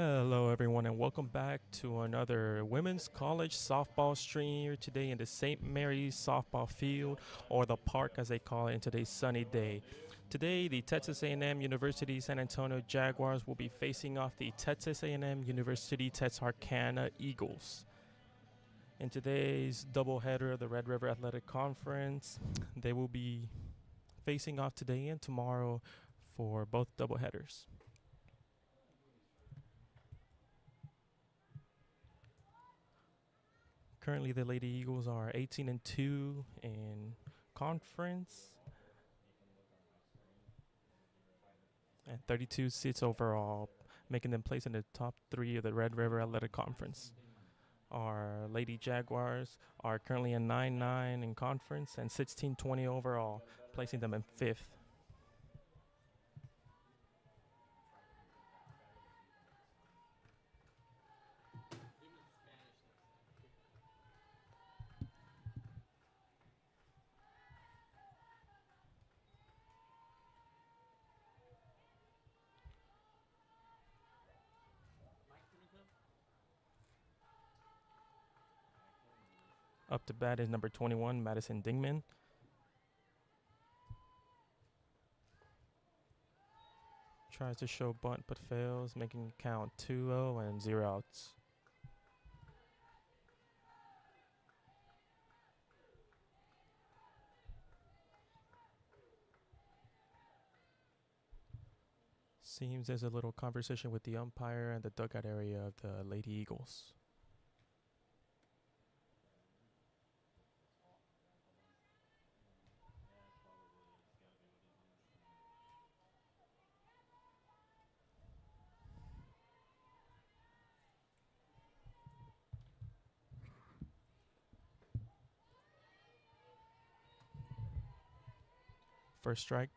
Hello, everyone, and welcome back to another women's college softball stream here today in the St. Mary's softball field, or the park as they call it, in today's sunny day. Today, the Texas A&M University San Antonio Jaguars will be facing off the Texas A&M University Texarkana Eagles. In today's doubleheader of the Red River Athletic Conference, they will be facing off today and tomorrow for both doubleheaders. Currently, the Lady Eagles are 18-2 in conference and 32 seats overall, making them place in the top 3 of the Red River Athletic Conference. Our Lady Jaguars are currently in 9-9 in conference and 16-20 overall, placing them in 5th. Up to bat is number 21, Madison Dingman. Tries to show bunt but fails, making it count 2-0 and 0 outs. Seems there's a little conversation with the umpire and the dugout area of the Lady Eagles. First strike.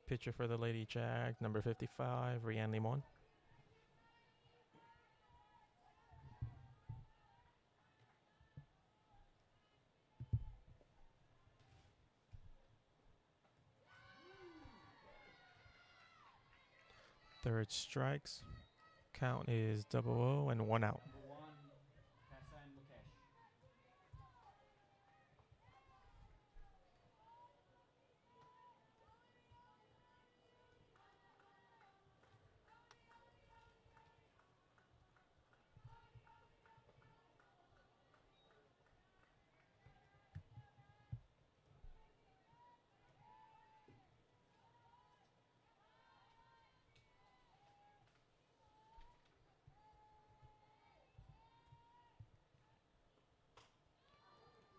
Pitcher for the Lady Jags, number 55, Rianne Limon. Third strikes. Count is 0-0 and 1 out.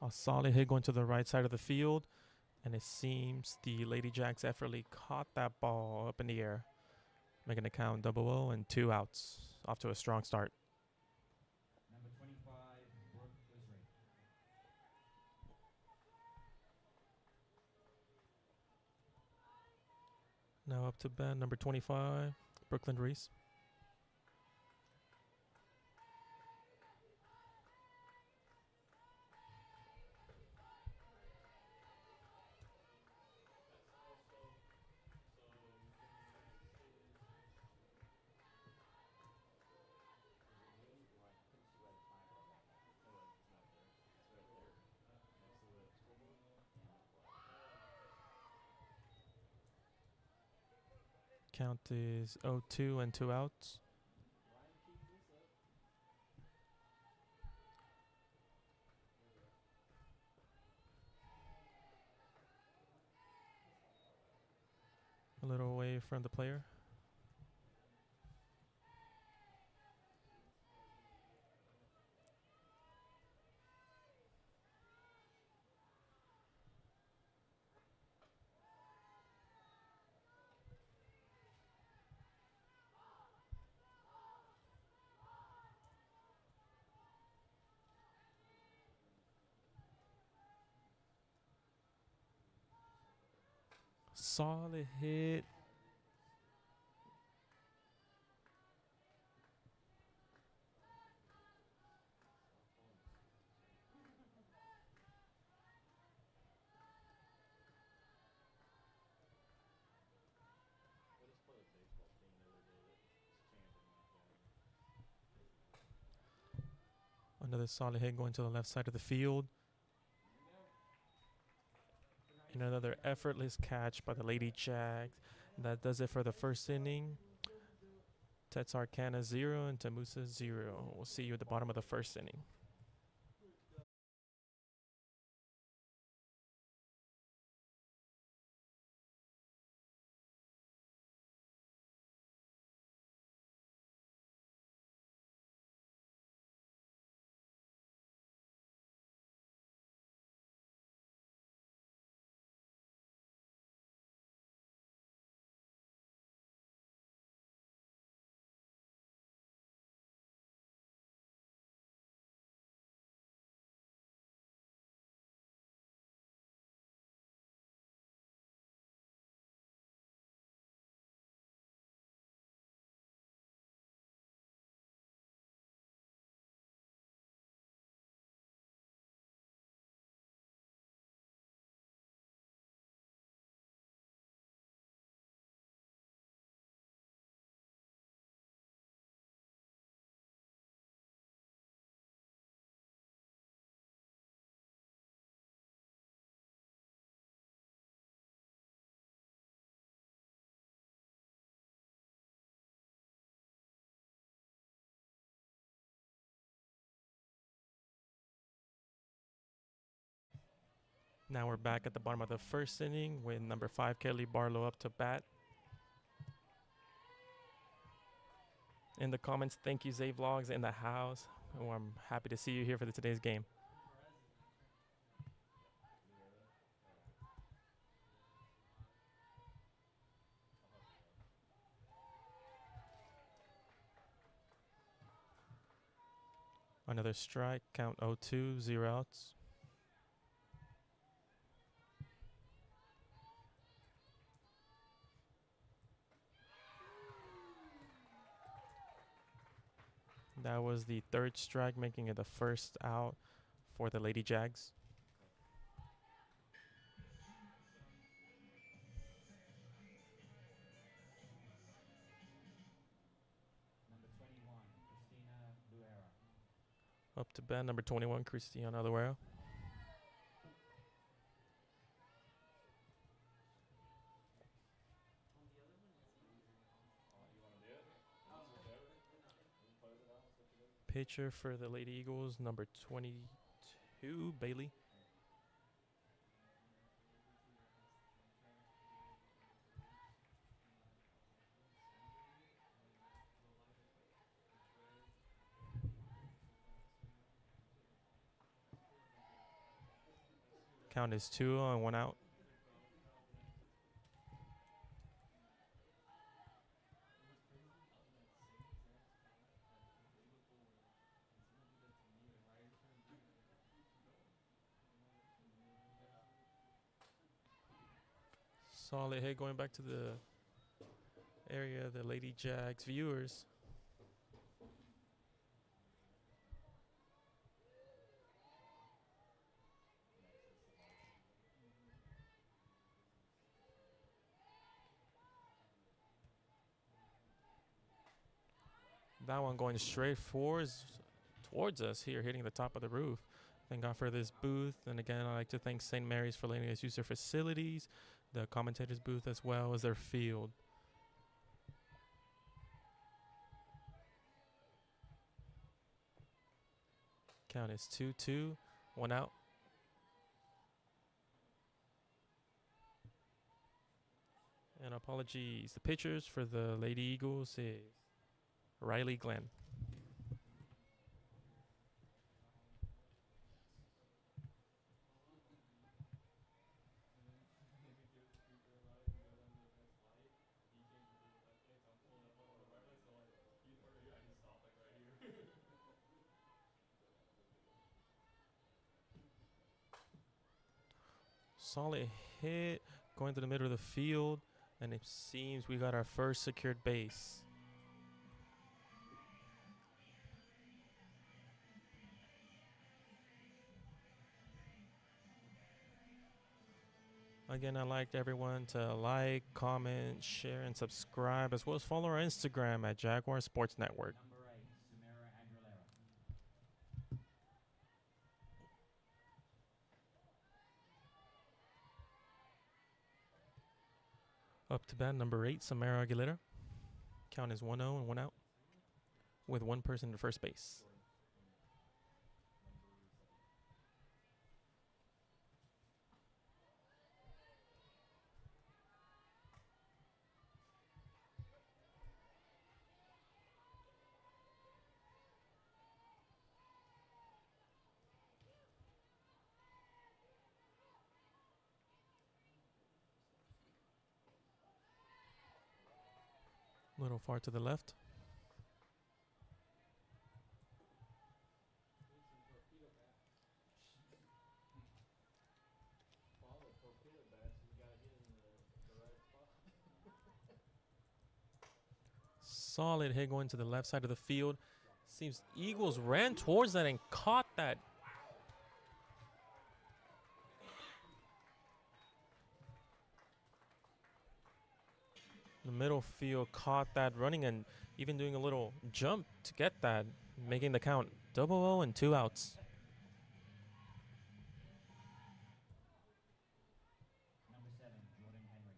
A solid hit going to the right side of the field, and it seems the Lady Jags effortlessly caught that ball up in the air, making the count 0-0 and 2 outs. Off to a strong start. Number 25, Brooke Israel. Now up to bat, number 25, Brooklyn Reese. Count is 0-2 and 2 outs. A little away from the player. Solid hit Another solid hit going to the left side of the field. And another effortless catch by the Lady Jags. That does it for the first inning. Texarkana 0 and TAMUSA 0. We'll see you at the bottom of the first inning. Now we're back at the bottom of the first inning with number 5, Kelly Barlow, up to bat. In the comments, thank you, Zay Vlogs in the house. Oh, I'm happy to see you here for today's game. Another strike, count 0-2, 0 outs. That was the third strike, making it the first out for the Lady Jags. Number 21, Christina Luera. Up to bat, number 21, Cristiano Aluero. Pitcher for the Lady Eagles, number 22, Bailey. Count is 2 and 1 out. Solid hit going back to the area, the Lady Jags viewers. That one going straight towards us here, hitting the top of the roof. Thank God for this booth. And again, I'd like to thank St. Mary's for letting us use their facilities, the commentators booth as well as their field. Count is 2-2, 1 out. And apologies, the pitchers for the Lady Eagles is Riley Glenn. Solid hit going to the middle of the field, and it seems we got our first secured base. Again, I'd like everyone to like, comment, share, and subscribe, as well as follow our Instagram at Jaguars Sports Network. Number 8, Sumera Aguilera. Up to bat number 8, Samara Aguilera. Count is 1-0 and 1 out, with one person to first base. A little far to the left. Solid hit going to the left side of the field. Seems Eagles ran towards that and caught that. The middle field caught that running and even doing a little jump to get that, making the count 0-0 and 2 outs. Number 7, Jordan Henry.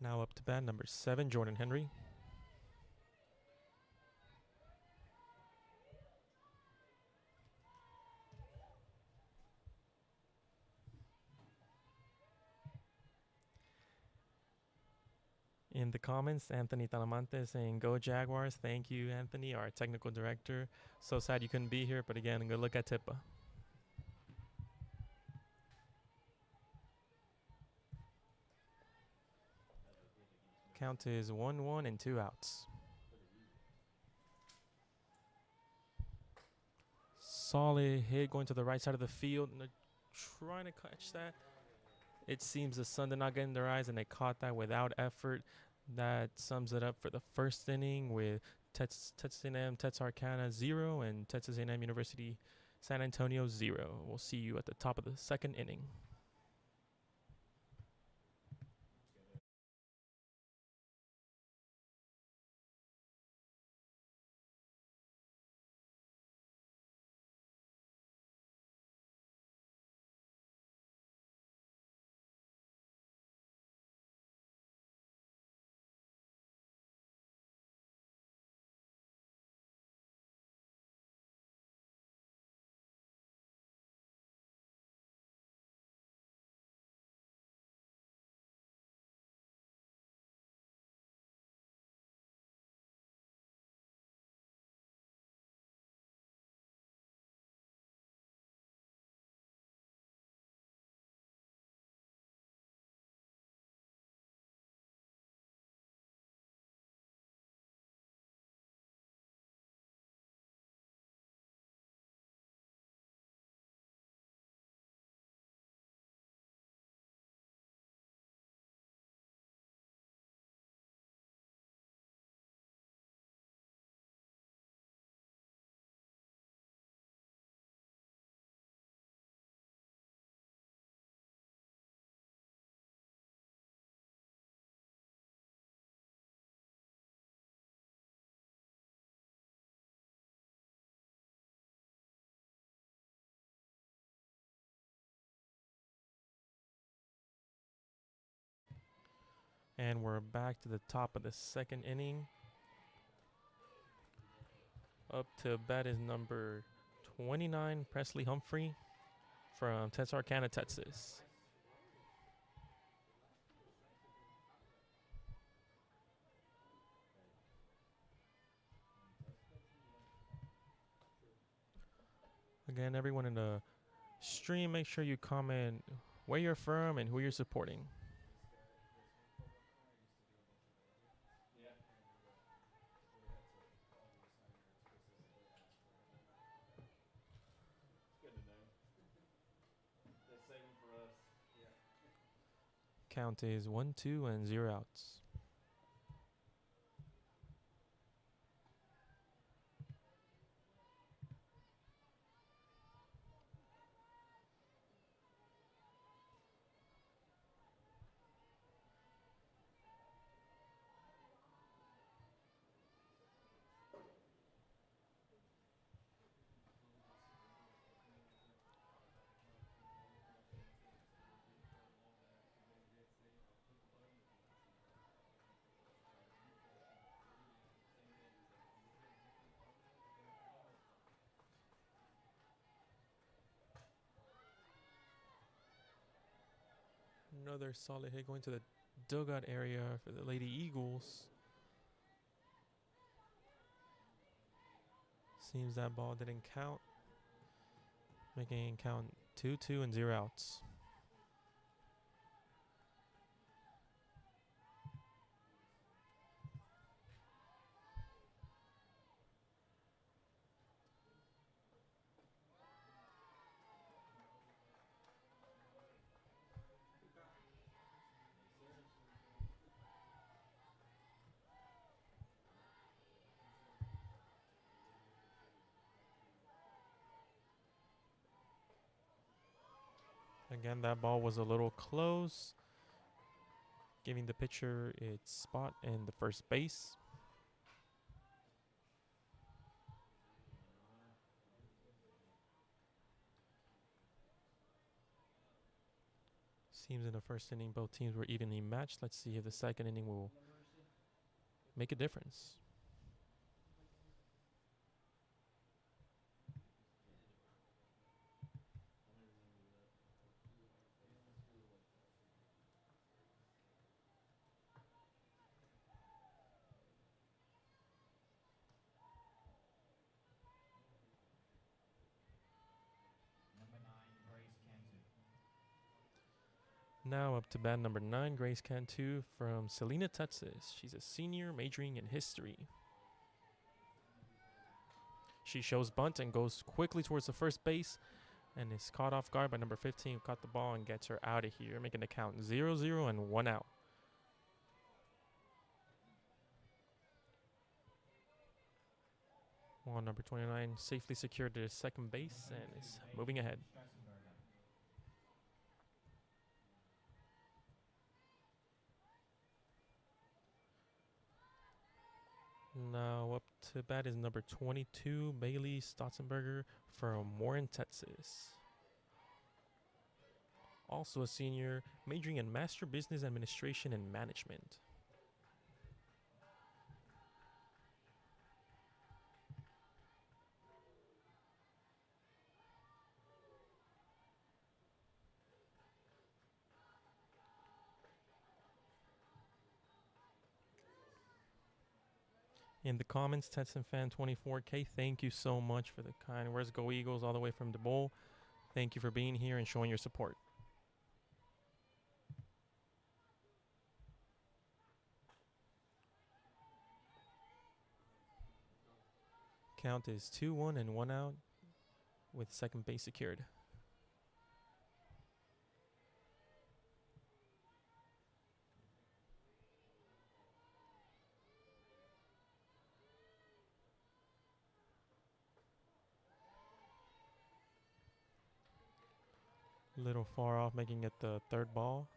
Now up to bat number 7, Jordan Henry. In the comments, Anthony Talamante saying, "Go Jaguars." Thank you, Anthony, our technical director. So sad you couldn't be here, but again, good look at Tippa. Count is 1-1 and 2 outs. Solid hit going to the right side of the field, and they're trying to catch that. It seems the sun did not get in their eyes, and they caught that without effort. That sums it up for the first inning with Texas A&M Texarkana 0 and Texas A&M University San Antonio 0. We'll see you at the top of the second inning. And we're back to the top of the second inning. Up to bat is number 29, Presley Humphrey from Texarkana, Texas. Again, everyone in the stream, make sure you comment where you're from and who you're supporting. Count is 1-2 and 0 outs. Another solid hit going to the dugout area for the Lady Eagles. Seems that ball didn't count, making it count 2-2 and 0 outs. Again, that ball was a little close, giving the pitcher its spot in the first base. Seems in the first inning both teams were evenly matched. Let's see if the second inning will make a difference. Number 9, Grace Cantu. Now up to bat number 9, Grace Cantu from Salina, Texas. She's a senior majoring in history. She shows bunt and goes quickly towards the first base and is caught off guard by number 15, who caught the ball and gets her out of here, making the count 0-0 and 1 out. While number 29 safely secured to second base and is moving ahead. Now up to bat is number 22, Bailey Stotzenberger from Warren, Texas. Also a senior, majoring in Master Business Administration and Management. In the comments, Tetson fan 24K, thank you so much for the kind words. Go Eagles all the way from DeBowl. Thank you for being here and showing your support. Count is 2-1 and 1 out with second base secured. Little far off, making it the third ball.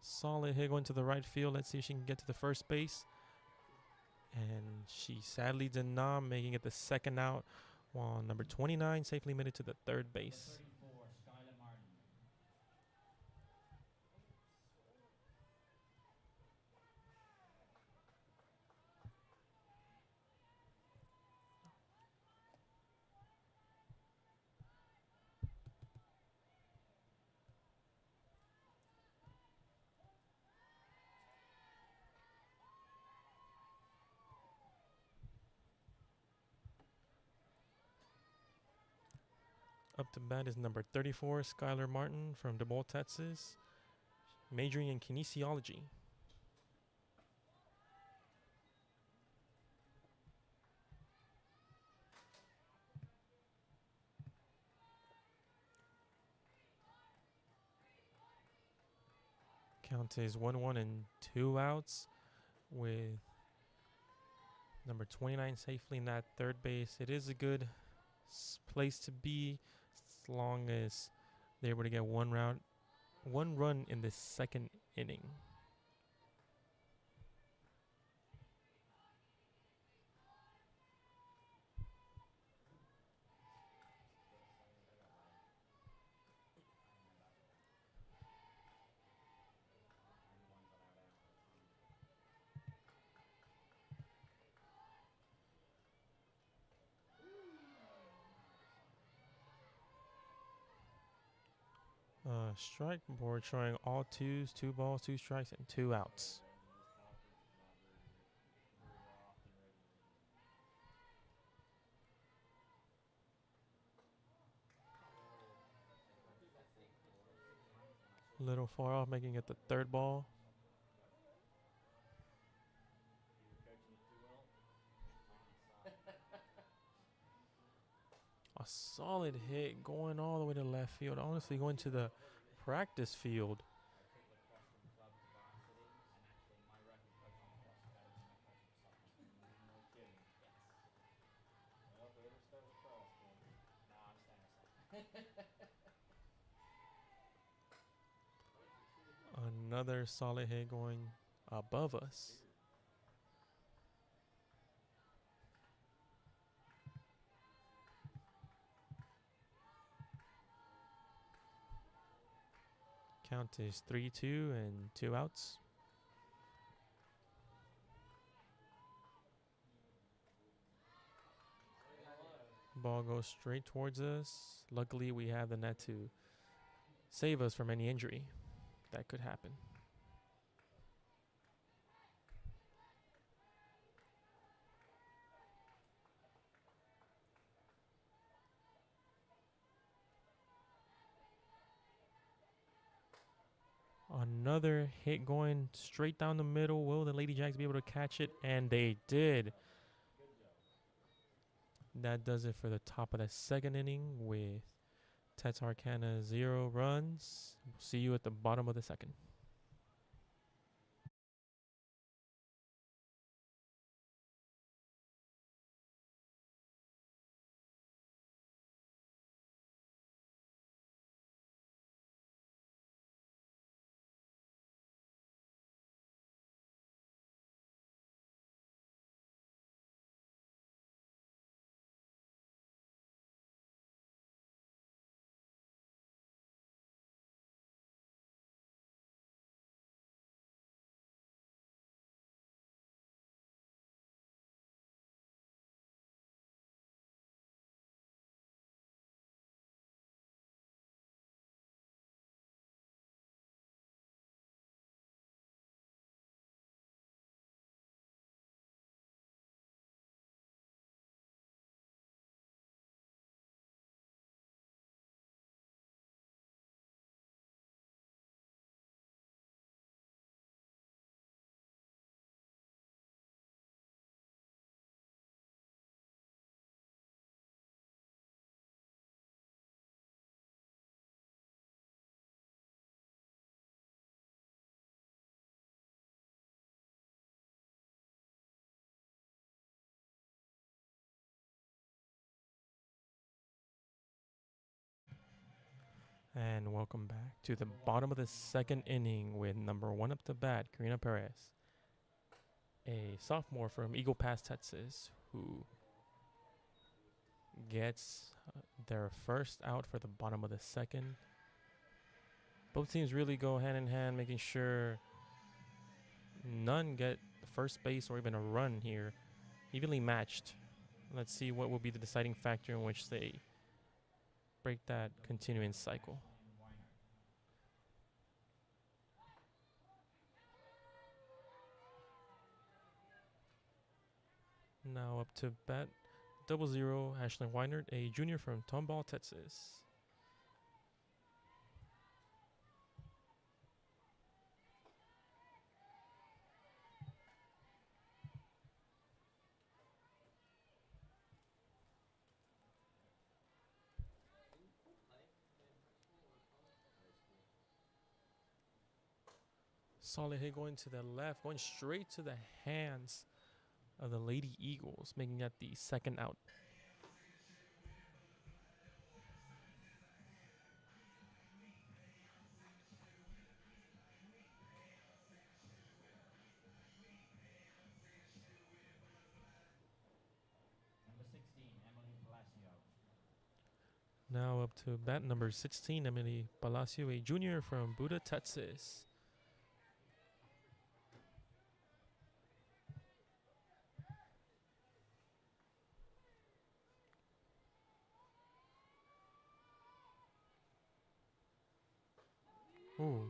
Solid hit going to the right field. Let's see if she can get to the first base. And she sadly did not, making it the second out, while number 29 safely made it to the third base. Up to bat is number 34, Skylar Martin from DeBowl, Texas, majoring in kinesiology. Count is 1-1 and 2 outs with number 29 safely in that third base. It is a good place to be as long as they're able to get one run in the second inning. Strike board showing all twos, 2 balls, 2 strikes, and 2 outs. Little far off, making it the 3rd ball. A solid hit going all the way to left field. Honestly, going to the practice field. Another solid hit going above us. Count is 3-2 and 2 outs. Ball goes straight towards us. Luckily, we have the net to save us from any injury that could happen. Another hit going straight down the middle. Will the Lady Jags be able to catch it? And they did. That does it for the top of the 2nd inning with Texarkana 0 runs. We'll see you at the bottom of the 2nd. And welcome back to the bottom of the 2nd inning with number 1 up to bat, Karina Perez, a sophomore from Eagle Pass, Texas, who gets their first out for the bottom of the 2nd. Both teams really go hand in hand, making sure none get first base or even a run here. Evenly matched. Let's see what will be the deciding factor in which they break that continuing cycle. Now up to bat 00, Ashley Weinert, a junior from Tomball, Texas. Solid hit going to the left, going straight to the hands of the Lady Eagles, making that the 2nd out. Number 16, Emily Palacio. Now up to bat number 16, Emily Palacio, a junior from Buda, Texas. Ooh,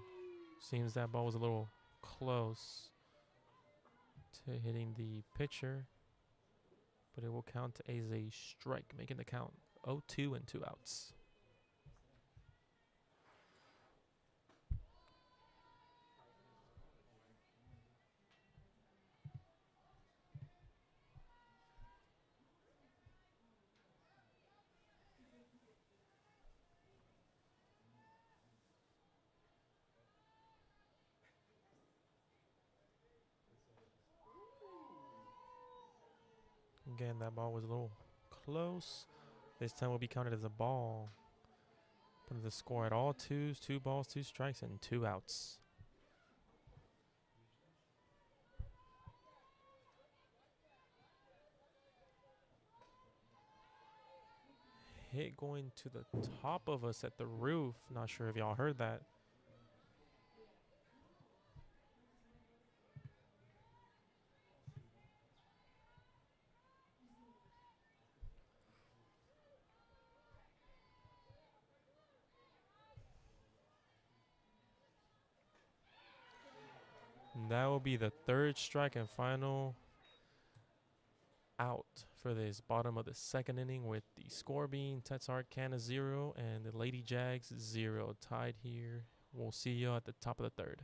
seems that ball was a little close to hitting the pitcher, but it will count as a strike, making the count 0-2 and 2 outs. Again, that ball was a little close. This time will be counted as a ball. Put the score at all twos, 2 balls, 2 strikes, and 2 outs. Hit going to the top of us at the roof. Not sure if y'all heard that. And that will be the 3rd strike and final out for this bottom of the 2nd inning, with the score being Texarkana 0 and the Lady Jags 0, tied here. We'll see you at the top of the 3rd.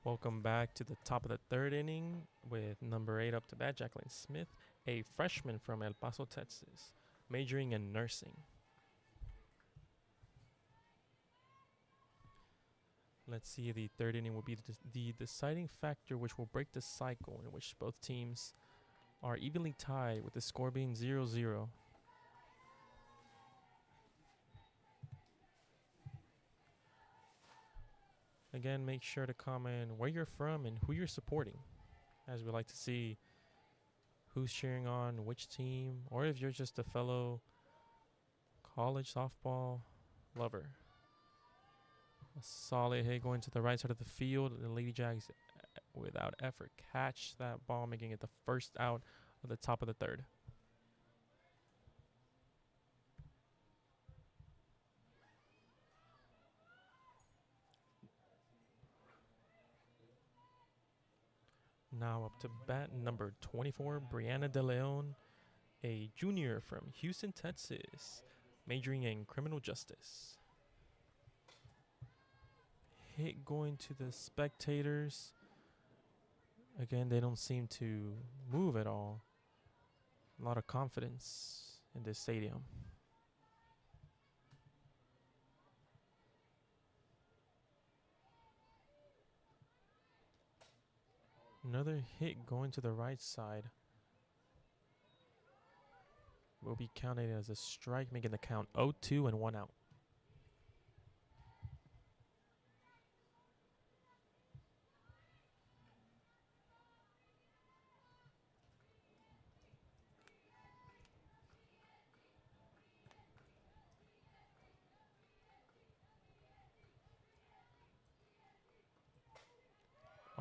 Welcome back to the top of the 3rd inning with number 8 up to bat, Jacqueline Smith, a freshman from El Paso, Texas, majoring in nursing. Let's see, the 3rd inning will be the deciding factor, which will break the cycle in which both teams are evenly tied, with the score being 0-0. Again, make sure to comment where you're from and who you're supporting, as we like to see who's cheering on which team, or if you're just a fellow college softball lover. A solid hit going to the right side of the field. The Lady Jags, without effort, catch that ball, making it the 1st out of the top of the 3rd. Now up to bat number 24, Brianna De Leon, a junior from Houston, Texas, majoring in criminal justice. Hit going to the spectators. Again, they don't seem to move at all. A lot of confidence in this stadium. Another hit going to the right side will be counted as a strike, making the count 0-2 and 1 out.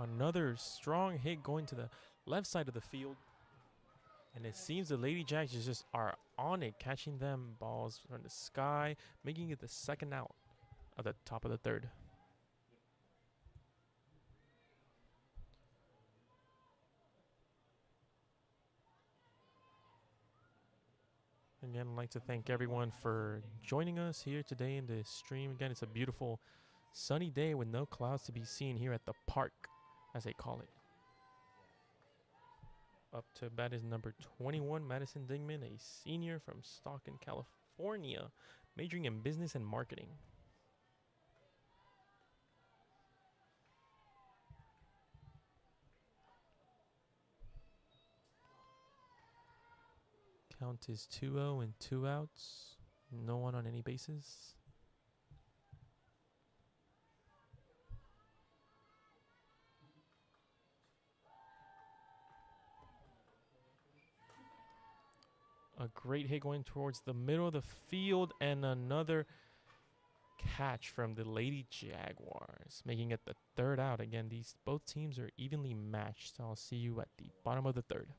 Another strong hit going to the left side of the field. And it seems the Lady Jags just are on it, catching them balls from the sky, making it the second out of the top of the third. Again, I'd like to thank everyone for joining us here today in this stream. Again, it's a beautiful sunny day with no clouds to be seen here at the park, as they call it. Up to bat is number 21, Madison Dingman, a senior from Stockton, California, majoring in business and marketing. Count is 2-0 and 2 outs. No one on any bases. A great hit going towards the middle of the field and another catch from the Lady Jaguars, making it the third out. Again, these both teams are evenly matched. So I'll see you at the bottom of the third.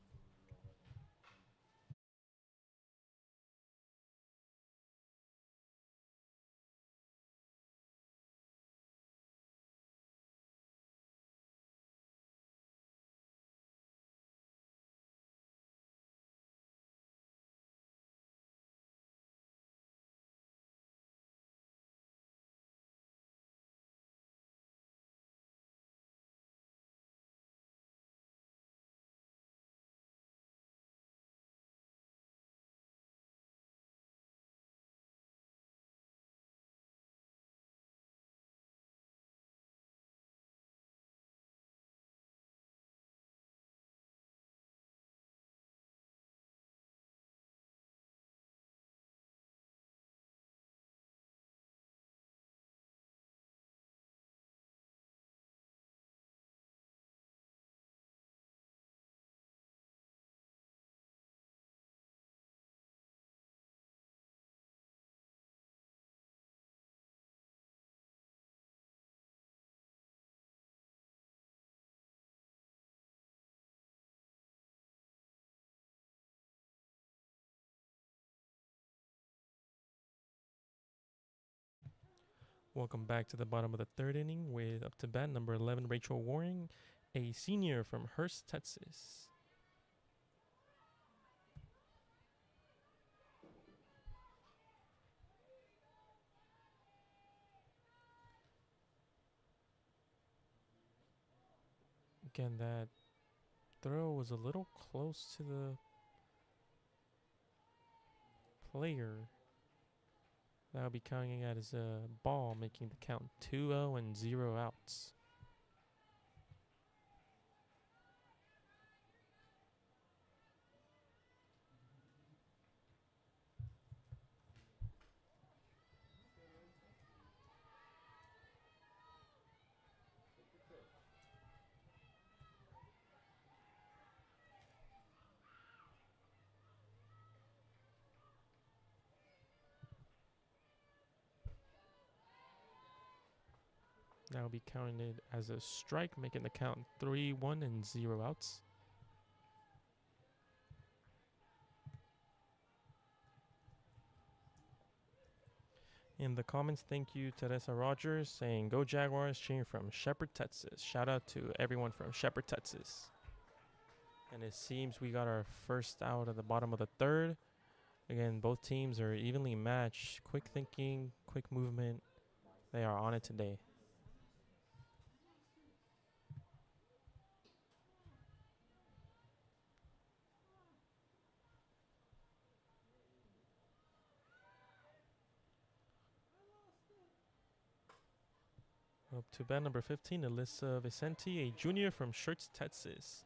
Welcome back to the bottom of the third inning with up to bat number 11, Rachel Waring, a senior from Hurst, Texas. Again, that throw was a little close to the player. That'll be counting it as a ball, making the count 2-0 and 0 outs. That'll be counted as a strike, making the count 3-1 and 0 outs. In the comments, thank you Teresa Rogers saying "Go Jaguars," cheering from Shepherd, Texas. Shout out to everyone from Shepherd, Texas. And it seems we got our first out at the bottom of the third. Again, both teams are evenly matched. Quick thinking, quick movement. They are on it today. Up to bat number 15, Alyssa Vicente, a junior from Schertz, Texas.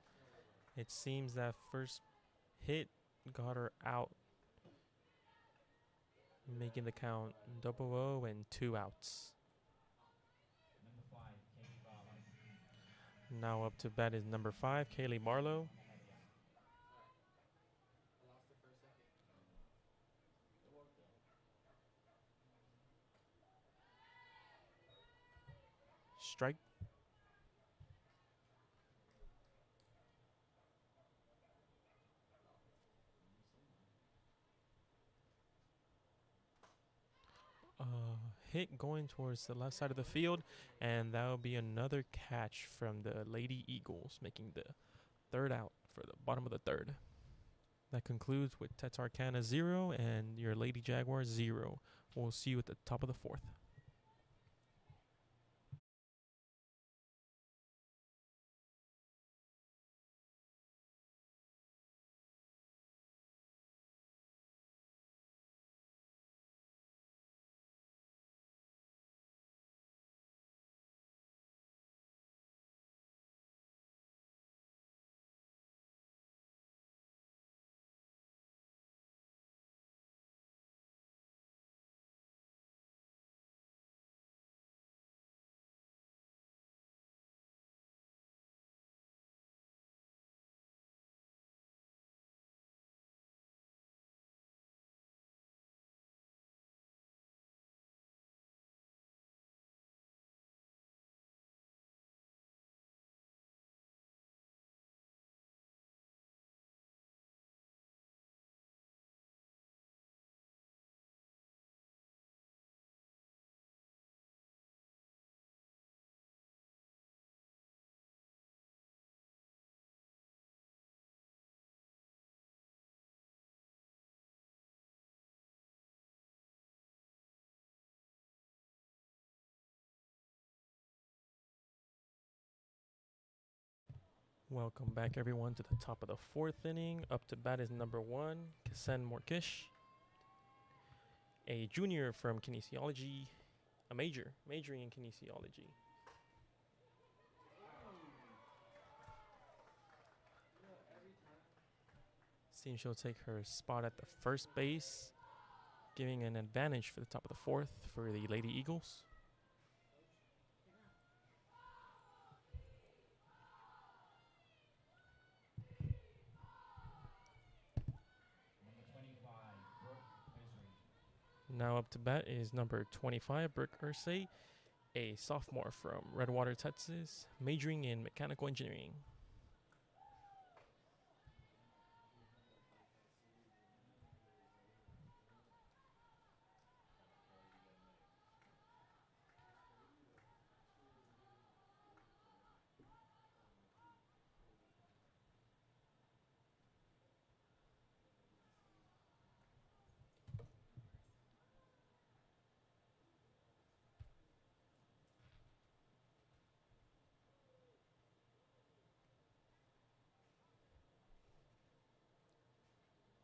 It seems that first hit got her out, making the count 0-0 and 2 outs. Number 5, Katie Barlow. Now up to bat is number 5, Kaylee Barlow. Strike. hit going towards the left side of the field, and that will be another catch from the Lady Eagles, making the third out for the bottom of the third. That concludes with Texarkana 0 and your Lady Jaguars 0. We'll see you at the top of the fourth. Welcome back, everyone, to the top of the fourth inning. Up to bat is number 1, Kasen Morkish, a junior from kinesiology, majoring in kinesiology. Seems she'll take her spot at the first base, giving an advantage for the top of the fourth for the Lady Eagles. Now up to bat is number 25, Brooke Ursay, a sophomore from Redwater, Texas, majoring in mechanical engineering.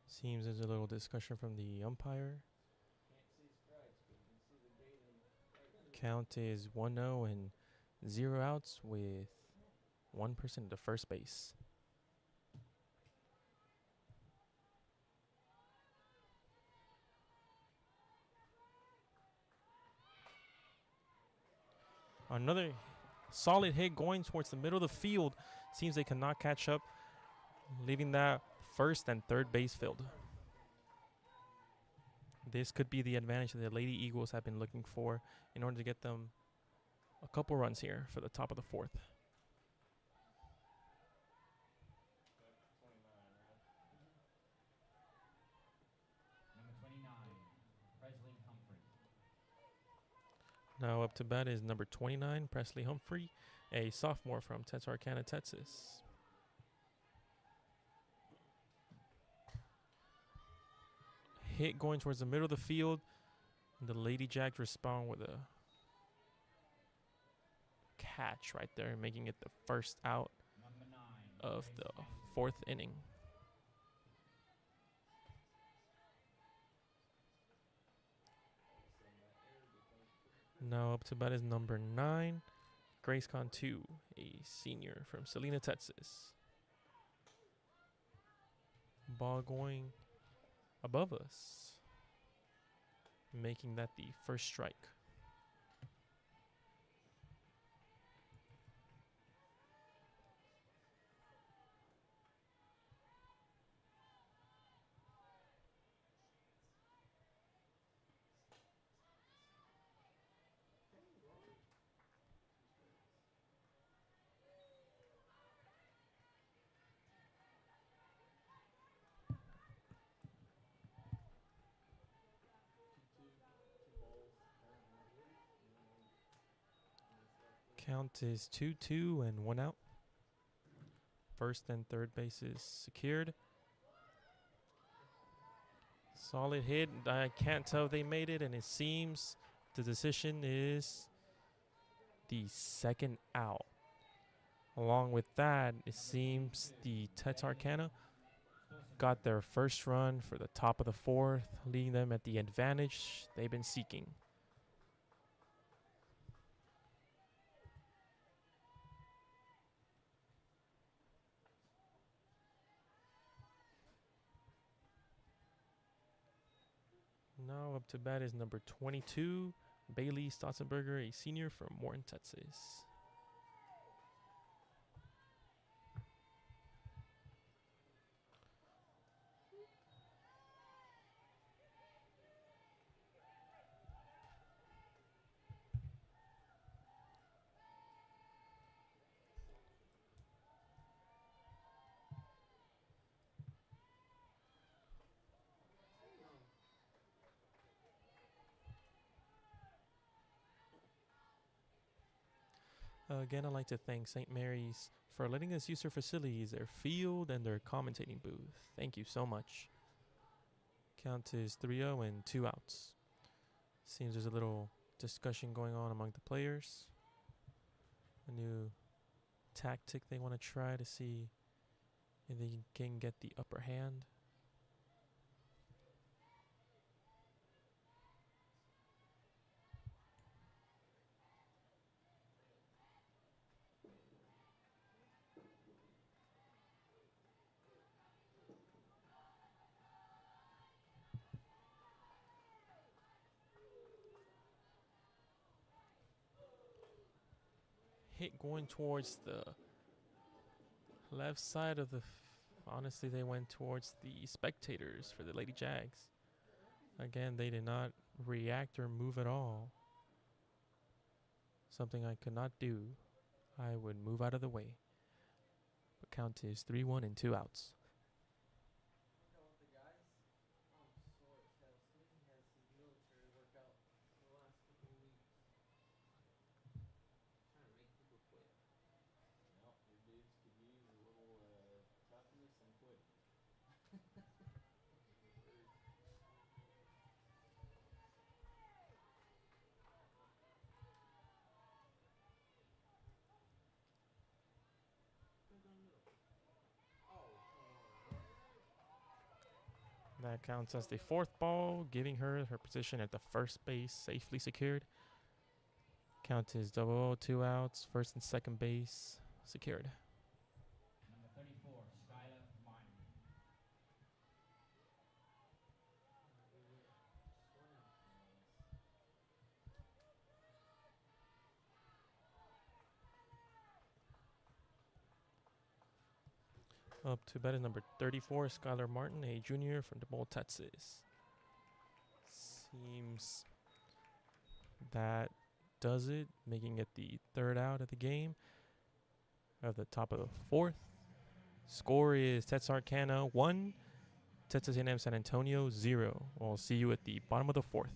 Seems there's a little discussion from the umpire. Count is 1-0 and 0 outs with 1 person at the first base. Another solid hit going towards the middle of the field. Seems they cannot catch up, leaving that first and third base filled. This could be the advantage that the Lady Eagles have been looking for in order to get them a couple runs here for the top of the fourth. Now up to bat is number 29, Presley Humphrey, a sophomore from Texarkana, Texas. Hit going towards the middle of the field. The Lady Jags respond with a catch right there, making it the first out of the fourth inning. Now up to bat is number 9, Grace Cantu, a senior from Salina, Texas. Ball going above us, making that the first strike. Count is 2-2 and 1 out. First and third bases secured. Solid hit. I can't tell if they made it, and it seems the decision is the second out. Along with that, it seems the Texarkana got their first run for the top of the fourth, leading them at the advantage they've been seeking. Now up to bat is number 22, Bailey Stotzenberger, a senior from Morton, Texas. Again, I'd like to thank St. Mary's for letting us use their facilities, their field, and their commentating booth. Thank you so much. Count is 3-0 and 2 outs. Seems there's a little discussion going on among the players. A new tactic they want to try to see if they can get the upper hand. Hit going towards the left side of the. Honestly, they went towards the spectators for the Lady Jags. Again, they did not react or move at all. Something I could not do. I would move out of the way. But count is 3-1 and 2 outs. Well, your dudes could use a little toughness and quitting. That counts as the fourth ball, giving her her position at the first base safely secured. Count is 0-0, 2 outs, first and second base secured. Number 34, Skylar Martin. Up to bat is number 34, Skylar Martin, a junior from DeMold, Texas. Seems that does it, making it the third out of the game. At the top of the fourth. Score is Texarkana 1, Texas A&M San Antonio 0. We'll see you at the bottom of the fourth.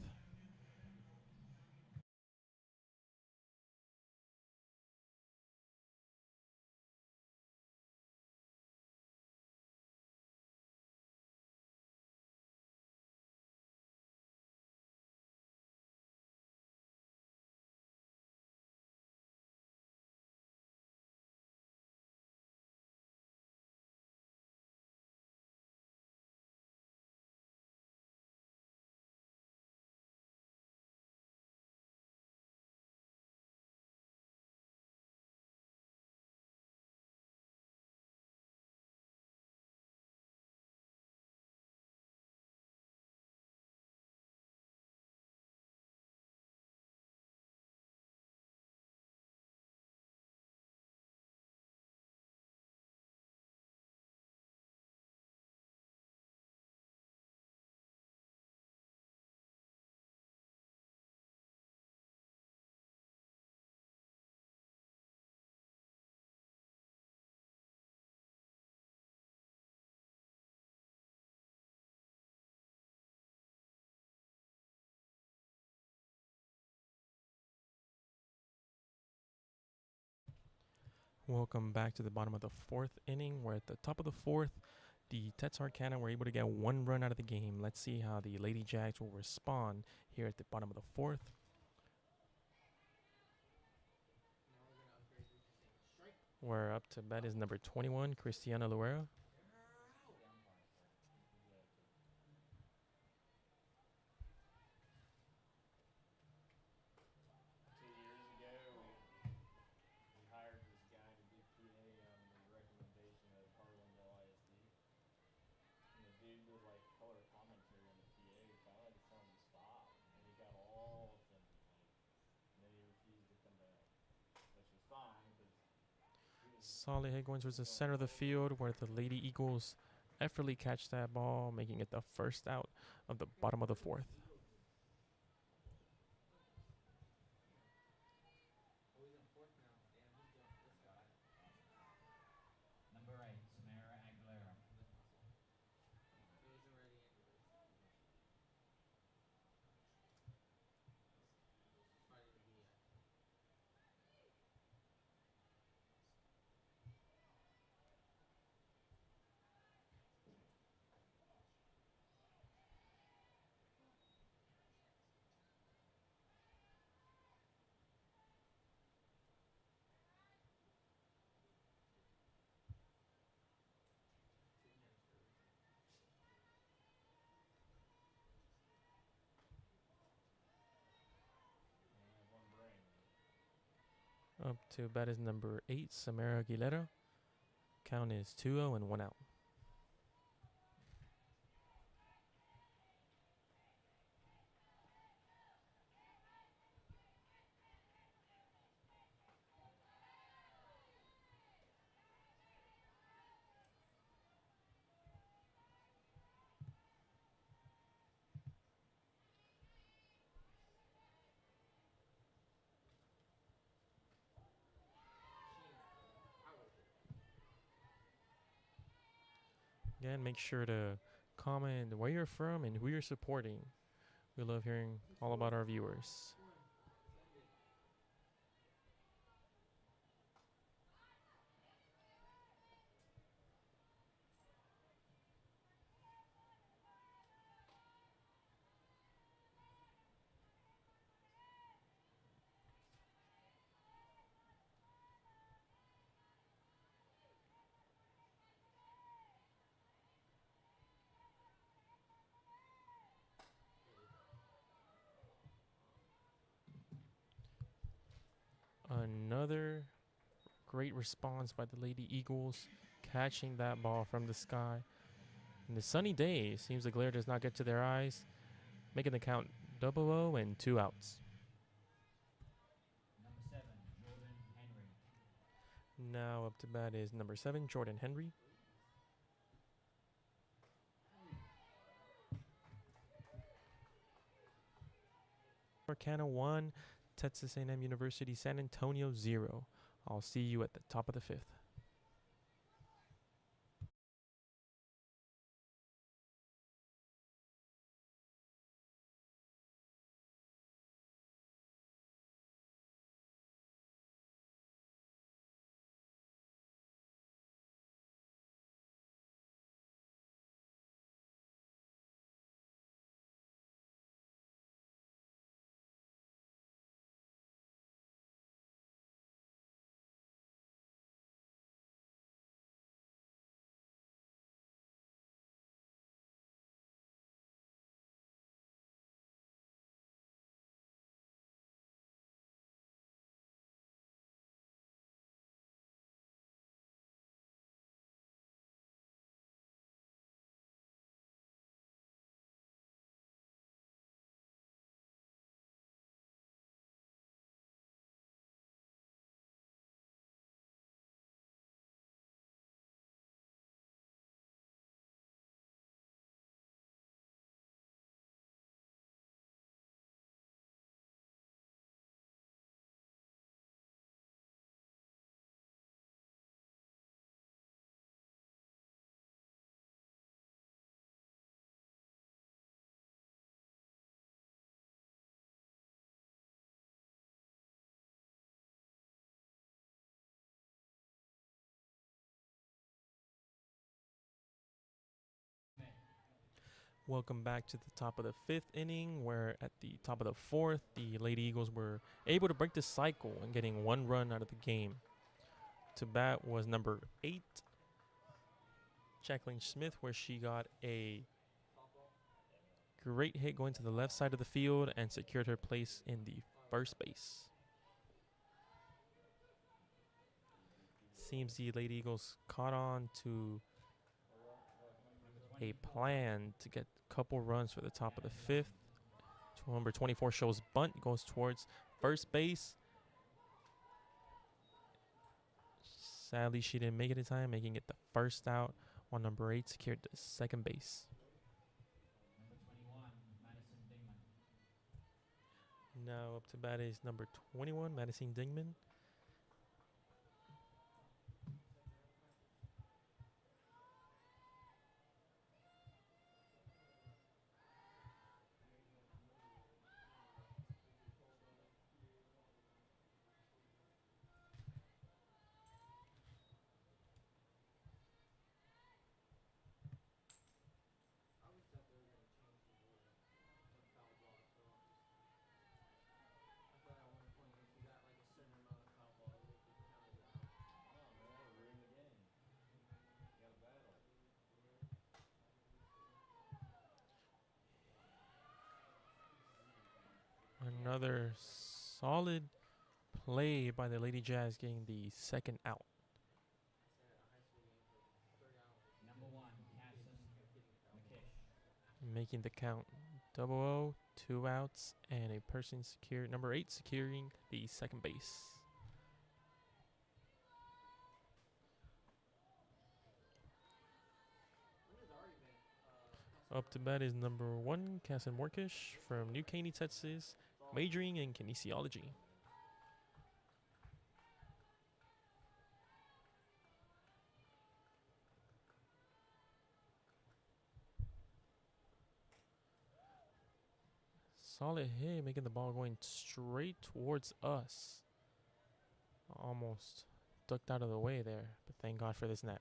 Welcome back to the bottom of the fourth inning. We're at the top of the fourth. The Texarkana were able to get one run out of the game. Let's see how the Lady Jags will respond here at the bottom of the fourth. We're up to bat is number 21, Cristiana Luera. Two years ago, we hired this guy to do PA on the recommendation of Harlan WSB. And the dude was like color commentary on the PA. We finally had to tell him to stop, and he got all offended, and then he refused to come back, which was fine because he was Solly hit going towards the center of the field where the Lady Eagles effortlessly catch that ball, making it the first out of the bottom of the fourth. Number 8, Samara Aguilera. one brain. Up to bat is number 8, Samara Aguilera. Count is 2-0 and 1 out. Again, make sure to comment where you're from and who you're supporting. We love hearing all about our viewers. Another great response by the Lady Eagles, catching that ball from the sky. In the sunny day, it seems the glare does not get to their eyes, making the count 0-0 and 2 outs. Number 7, Jordan Henry. Now up to bat is number 7, Jordan Henry. Texarkana 1, Texas A&M University San Antonio 0. I'll see you at the top of the fifth. Welcome back to the top of the fifth inning, where at the top of the fourth, the Lady Eagles were able to break the cycle and getting 1 run out of the game. To bat was number 8, Jacqueline Smith, where she got a great hit going to the left side of the field and secured her place in the first base. Seems the Lady Eagles caught on to a plan to get a couple runs for the top of the fifth. Number 24 shows bunt, goes towards first base. Sadly, she didn't make it in time, making it the first out, while number 8 secured the second base. Number 21, Madison Dingman. Now up to bat is number 21, Madison Dingman. Oh man, that'll ruin the game. You gotta battle. Another solid play by the Lady Jazz, getting the second out. Number 1, Casson McKish. Making the count 0-0, 2 outs, and a person secured, number 8 securing the second base. Up to bat is number 1, Casson Morkish from New Caney, Texas, majoring in kinesiology. Solid hit, making the ball going straight towards us. Almost ducked out of the way there, but thank God for this net.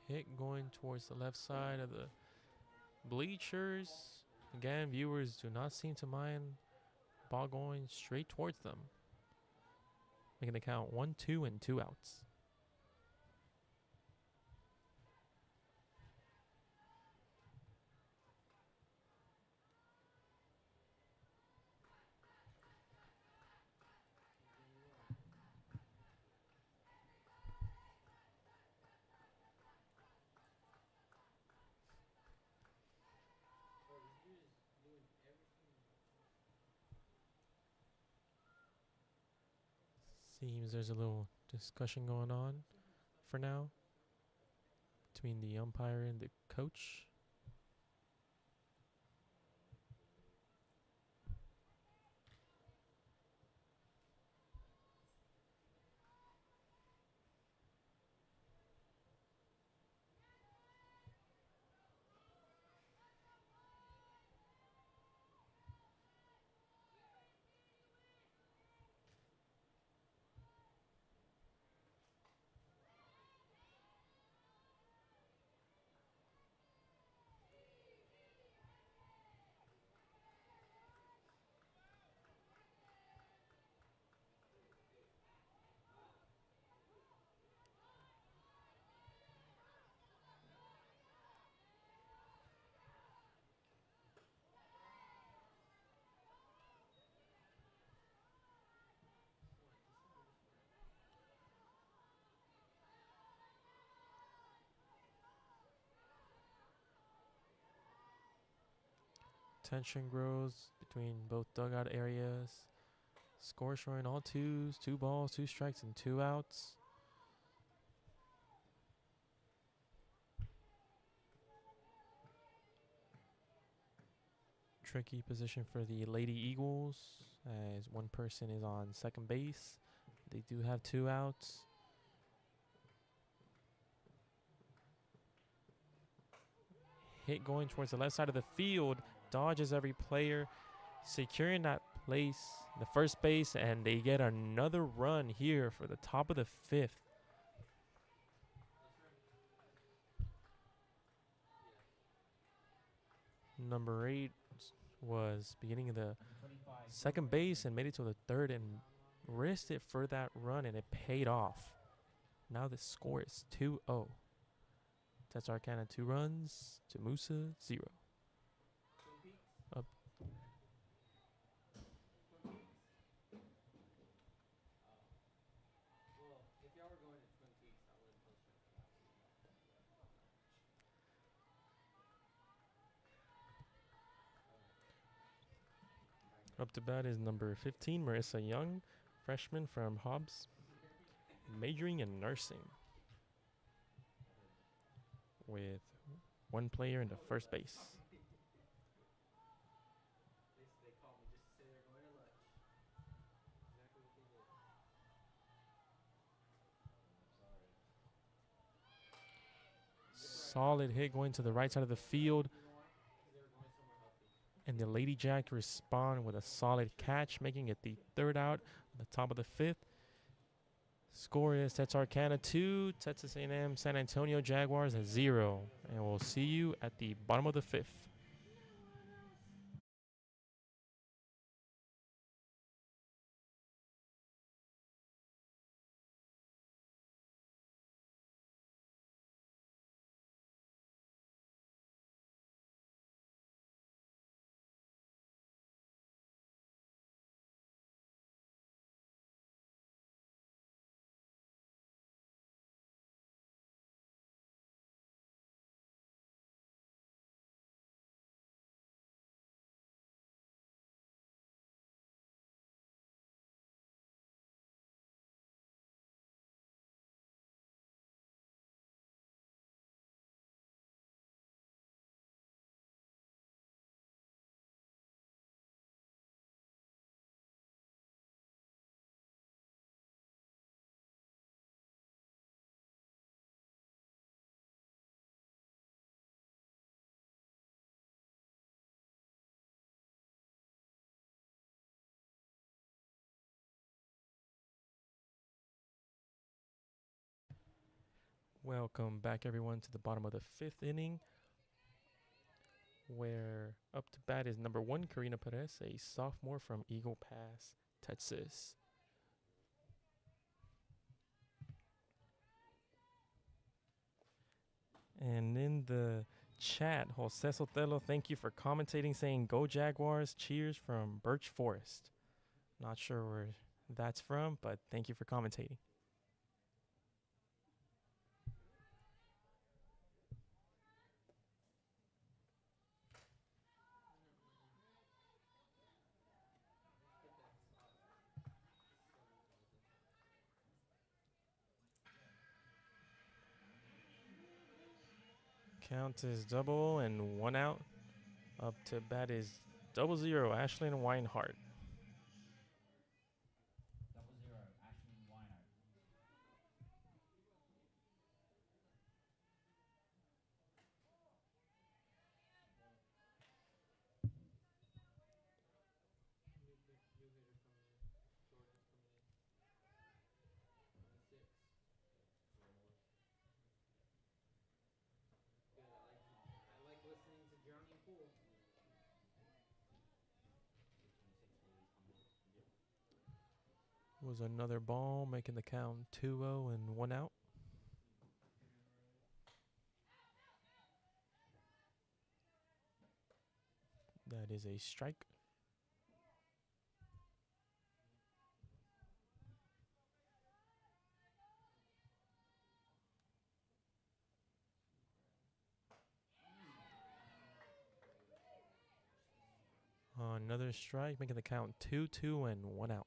Hit going towards the left side of the bleachers. Again, viewers do not seem to mind. Ball going straight towards them. Making the count 1-2 and 2 outs. Seems there's a little discussion going on for now between the umpire and the coach. Tension grows between both dugout areas. Score showing all twos, 2 balls, 2 strikes, and 2 outs. Tricky position for the Lady Eagles, as one person is on second base. They do have 2 outs. Hit going towards the left side of the field, dodges every player, securing that place, the first base, and they get another run here for the top of the fifth. Number 8 was beginning of the Number 25, second base and made it to the third and risked it for that run, and it paid off. Now the score is 2-0. Texarkana 2 runs, TAMUSA 0. Up. Up to bat is number 15, Marissa Young, freshman from Hobbs, majoring in nursing, with one player in the first base. Solid hit going to the right side of the field. And the Lady Jack respond with a solid catch, making it the third out at the top of the fifth. Score is Texarkana 2, Texas A&M San Antonio Jaguars at 0. And we'll see you at the bottom of the fifth. Welcome back, everyone, to the bottom of the fifth inning, where up to bat is number 1, Karina Perez, a sophomore from Eagle Pass, Texas. And in the chat, Jose Sotelo, thank you for commentating, saying "Go Jaguars!" Cheers from Birch Forest. Not sure where that's from, but thank you for commentating. Count is double and 1 out. Up to bat is 0-0, Ashlyn Weinhardt. 0-0, Ashlyn Weinhardt. Was another ball, making the count 2-0 and 1 out. That is a strike. Another strike, making the count 2-2 and 1 out.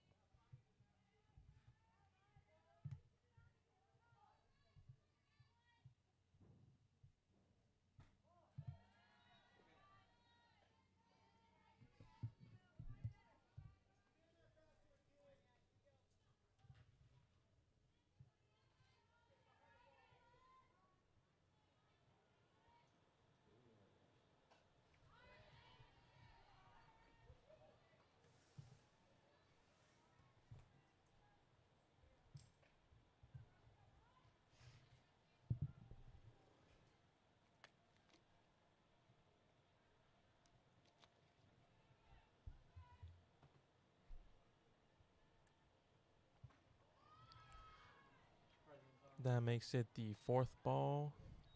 That makes it the fourth ball,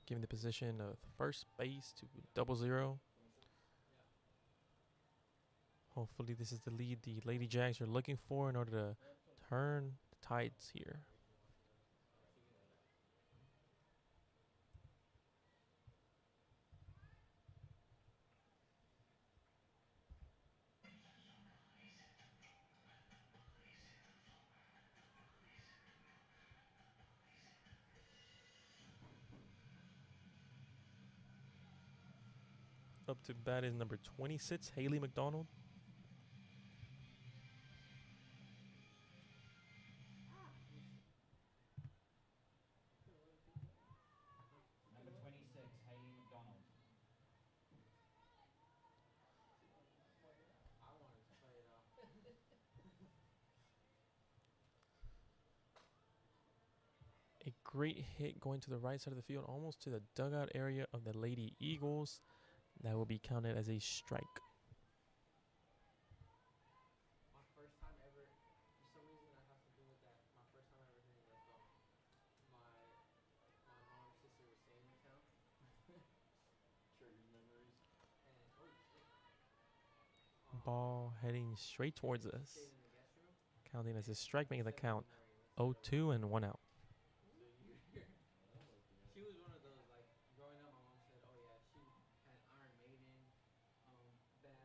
giving the position of first base to 0-0. Hopefully, this is the lead the Lady Jags are looking for in order to turn the tides here. Up to bat is number 26, Haley McDonald. Number 26, Haley McDonald. I wanted to play it off. A great hit going to the right side of the field, almost to the dugout area of the Lady Eagles. That will be counted as a strike. My first time ever, for some reason that has something with that. My first time ever hearing that song. My mom's sister was staying in town. Triggers memories. And oh shit. Ball heading straight towards She us. stayed in the guest room. Counting as a And strike, making the said Hail count Mary instead of 0-2 and 1 out. So you hear. She was one of those, like, growing up, my mom said, oh yeah, she had Iron Maiden banners and all that stuff.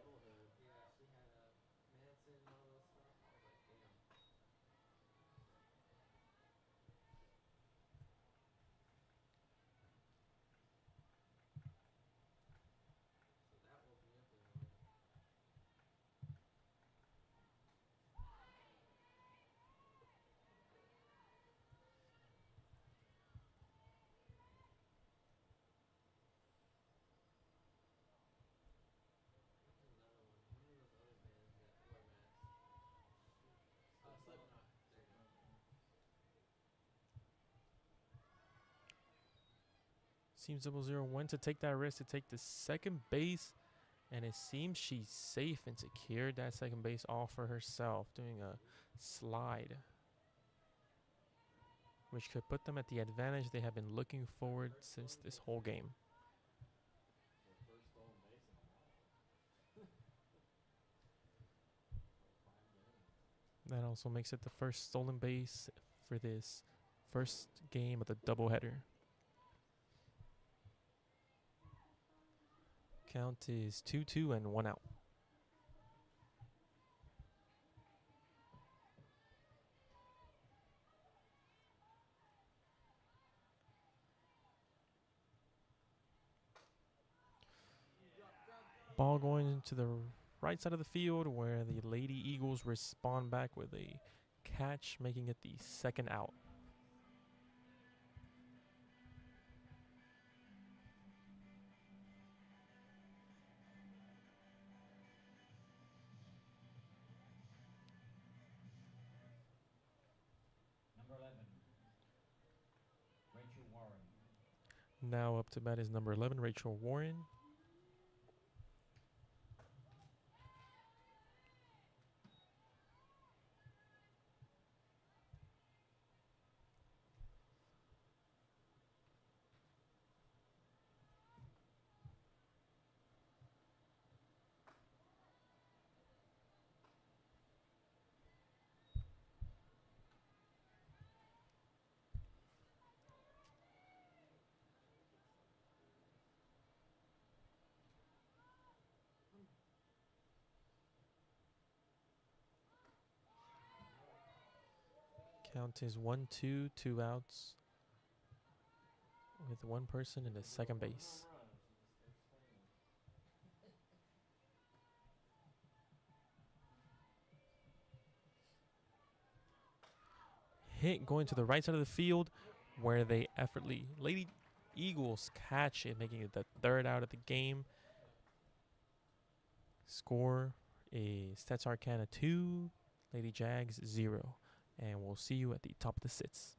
Metalhead. Yeah, she had Manson and all those stuff. I was like, damn. So that woke me up in the morning. What's another one? One of those other bands that wear masks. Shoot. Slipknot. There you go. Seems 0-0 went to take that risk to take the second base. And it seems she's safe and secured that second base all for herself, doing a slide, which could put them at the advantage they have been looking forward since this whole game. Their first stolen base in a while. Like 5 games. That also makes it the first stolen base for this first game of the doubleheader. Count is 2-2 and 1 out. Ball going to the right side of the field where the Lady Eagles respond back with a catch, making it the second out. Number 11, Rachel Warren. Now up to bat is number 11, Rachel Warren. Count is 1-2, 2 outs, with one person in the second base. Hit going to the right side of the field where they effortlessly, Lady Eagles catch it, making it the third out of the game. Score is Texarkana 2, Lady Jags 0. And we'll see you at the top of the sits.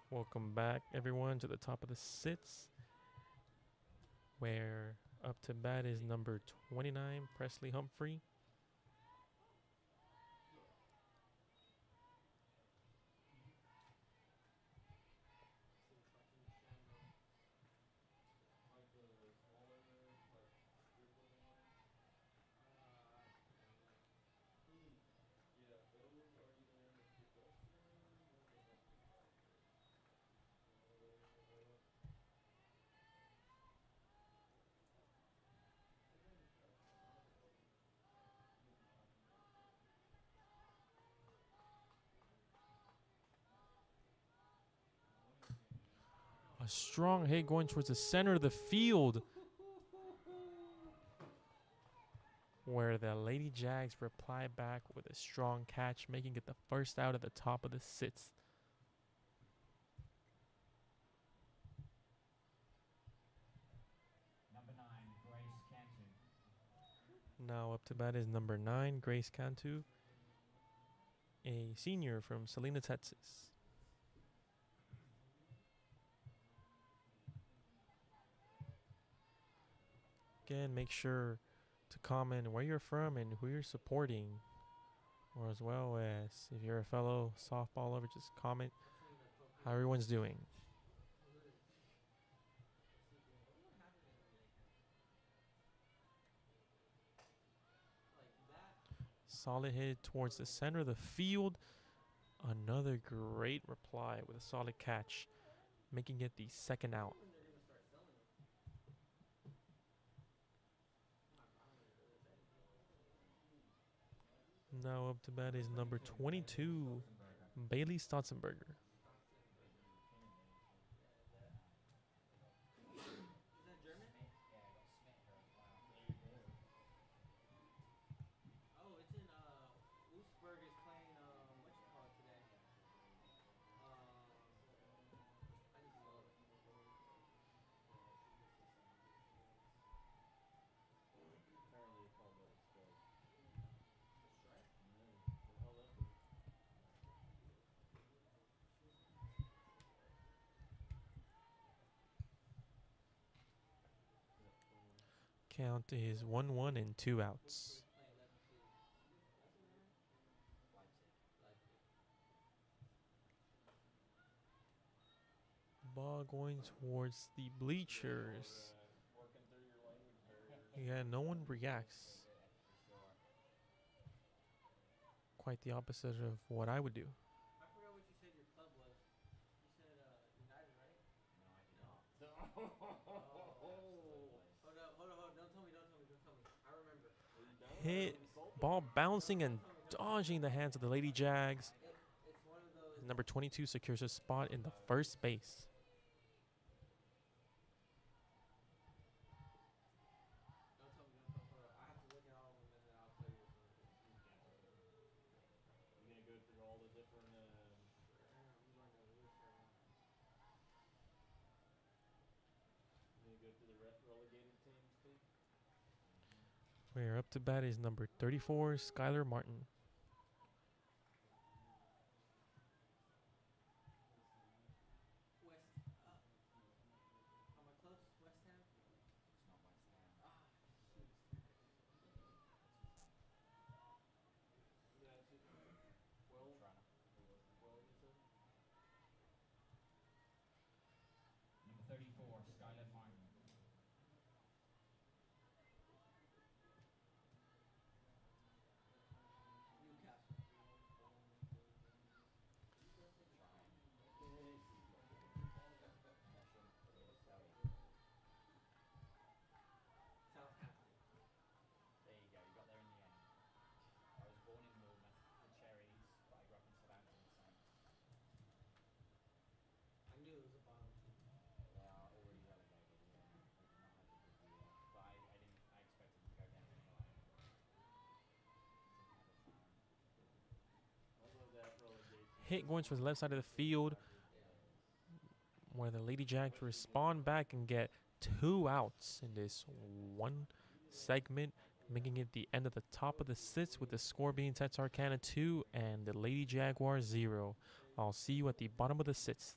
Welcome back, everyone, to the top of the sits, where up to bat is number 29, Presley Humphrey. Like the smaller, like 3-foot ones. Yeah, those are either in the production or the hunting market. Are they in the middle? I think that's fine. Good enough. What do you think, man? A strong hit going towards the center of the field, where the Lady Jags reply back with a strong catch, making it the first out at the top of the sixth. Number 9, Grace Cantu. Now up to bat is number 9, Grace Cantu, a senior from Salina, Texas. Again, make sure to comment where you're from and who you're supporting, or as well as if you're a fellow softball lover, just comment how everyone's doing. Solid hit towards the center of the field. Another great reply with a solid catch, making it the second out. Now up to bat is number 22, Bailey Stotzenberger. Smith, yeah, I got Smith here as well. There you go. Apparently they called that a strike. No. Well, how'd that be? Yeah, 1-1. Count is 1-1 and 2 outs. Leipzig. Ball going towards the bleachers. Working through your language barriers. Yeah, no one It's reacts. a bit extra sore. Quite the opposite of what I would do. No, I did not. Oh. Are you done? Hit, Are you salty? ball bouncing and dodging the hands of the Lady Jags. Number 22 secures a spot in the first base. You gonna go through all the different you gonna go through the relegated teams too? Where up to bat is number 34, Skylar Martin. It's not West Ham. What's his name? Yeah, 12. Toronto. 12 you said? Number 34, Skylar Martin. Trying. Motion is Zoe. There you go, you got there in the end. I was born in Bournemouth, the Cherries, but I grew up in Southampton, the Saints. They are already relegated, yeah. They've not had a good year. But I didn't I expected them to go down anyway. Didn't have a plan. I love that relegation. Hit going towards the left side of the field, where the Lady Jags respond back and get 2 outs in this one segment, making it the end of the top of the sixth with the score being Texarkana 2 and the Lady Jaguars 0. I'll see you at the bottom of the sixth.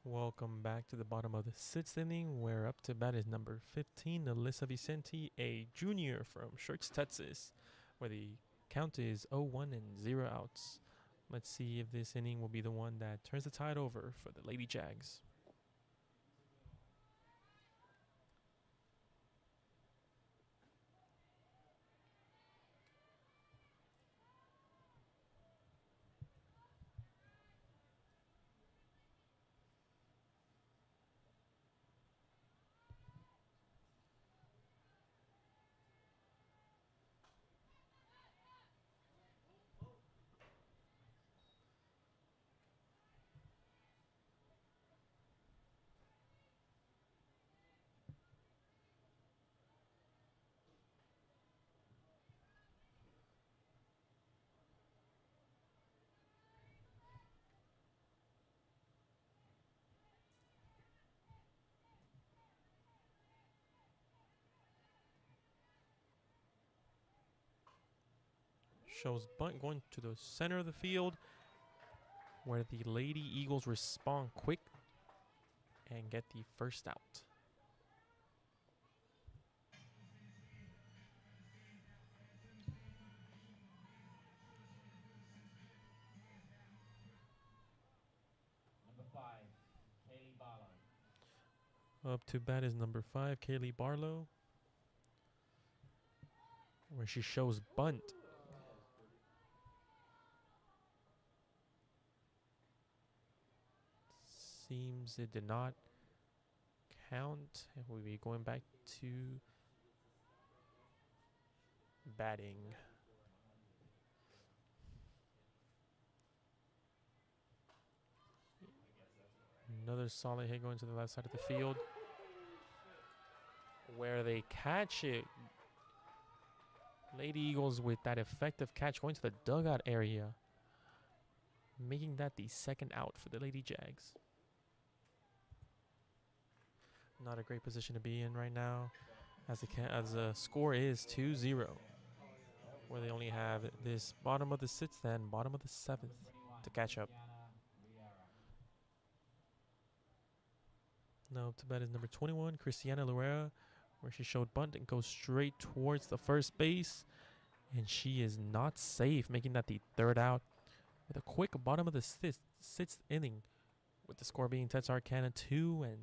Welcome back to the bottom of the sixth inning, where up to bat is number 15, Alyssa Vicente, a junior from Schertz, Texas, where the count is 0-1 and 0 outs. Let's see if this inning will be the one that turns the tide over for the Lady Jags. Shows bunt going to the center of the field, where the Lady Eagles respond quick and get the first out. Number 5, Kaylee Barlow. Up to bat is number 5, Kaylee Barlow, where she shows bunt. Seems it did not count, and we'll be going back to batting. Another solid hit going to the left side of the field, where they catch it. Lady Eagles with that effective catch going to the dugout area, making that the second out for the Lady Jags. Not a great position to be in right now, as the score is 2-0, where they only have this bottom of the sixth and bottom of the seventh to catch up. Now up to bat is number 21, Christiana Luera, where she showed bunt and goes straight towards the first base, and she is not safe, making that the third out with a quick bottom of the sixth inning, with the score being Texarkana 2 and